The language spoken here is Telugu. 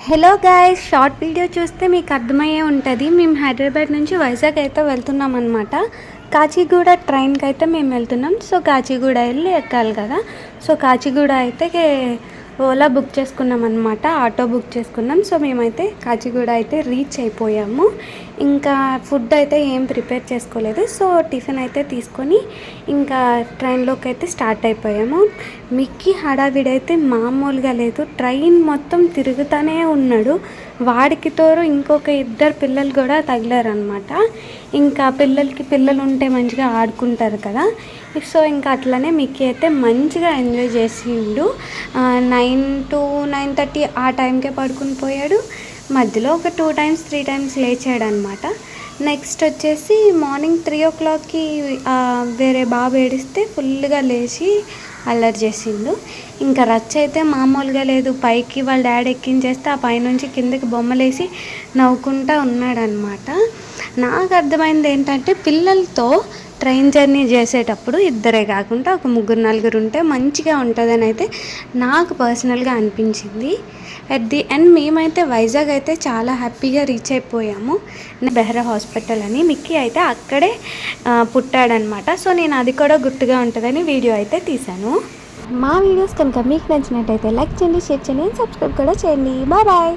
హలో గాయ్స్, షార్ట్ వీడియో చూస్తే మీకు అర్థమయ్యే ఉంటుంది. మేము హైదరాబాద్ నుంచి వైజాగ్ అయితే వెళ్తున్నాం అనమాట. కాచిగూడ ట్రైన్కి అయితే మేము వెళ్తున్నాం. సో కాచిగూడ వెళ్ళి ఎక్కాలి కదా. సో కాచిగూడ అయితే ఓలా బుక్ చేసుకున్నాం అనమాట, ఆటో బుక్ చేసుకున్నాం. సో మేమైతే కాచిగూడ అయితే రీచ్ అయిపోయాము. ఇంకా ఫుడ్ అయితే ఏం ప్రిపేర్ చేసుకోలేదు. సో టిఫిన్ అయితే తీసుకొని ఇంకా ట్రైన్లోకి అయితే స్టార్ట్ అయిపోయాము. మిక్కీ హడావిడైతే మామూలుగా లేదు. ట్రైన్ మొత్తం తిరుగుతూనే ఉన్నాడు. వాడికి తోరు ఇంకొక ఇద్దరు పిల్లలు కూడా తగిలారనమాట. ఇంకా పిల్లలు ఉంటే మంచిగా ఆడుకుంటారు కదా. సో ఇంకా అట్లనే మిక్కీ అయితే మంచిగా ఎంజాయ్ చేసిండు. 9 to 9:30 ఆ టైంకే పడుకుని పోయాడు. మధ్యలో ఒక 2 times 3 times లేచాడు అనమాట. నెక్స్ట్ వచ్చేసి మార్నింగ్ 3 o'clockకి వేరే బాబు ఏడిస్తే ఫుల్గా లేచి అల్లరి చేసిండు. ఇంకా రచ్చ అయితే మామూలుగా లేదు. పైకి వాళ్ళ డాడీ ఎక్కించేస్తే ఆ పైనుంచి కిందకి బొమ్మలేసి నవ్వుకుంటూ ఉన్నాడనమాట. నాకు అర్థమైంది ఏంటంటే, పిల్లలతో ట్రైన్ జర్నీ చేసేటప్పుడు ఇద్దరే కాకుండా ఒక 3-4 ఉంటే మంచిగా ఉంటుందని అయితే నాకు పర్సనల్గా అనిపించింది. అట్ ది ఎండ్ మేమైతే వైజాగ్ అయితే చాలా హ్యాపీగా రీచ్ అయిపోయాము. బెహ్రా హాస్పిటల్ అని. మిక్కీ అయితే అక్కడే పుట్టాడనమాట. సో నేను అది కూడా గుర్తుగా ఉంటుందని వీడియో అయితే తీశాను. మా వీడియోస్ కనుక మీకు నచ్చినట్టయితే లైక్ చేయండి, షేర్ చేయండి, సబ్స్క్రైబ్ కూడా చేయండి. Bye bye.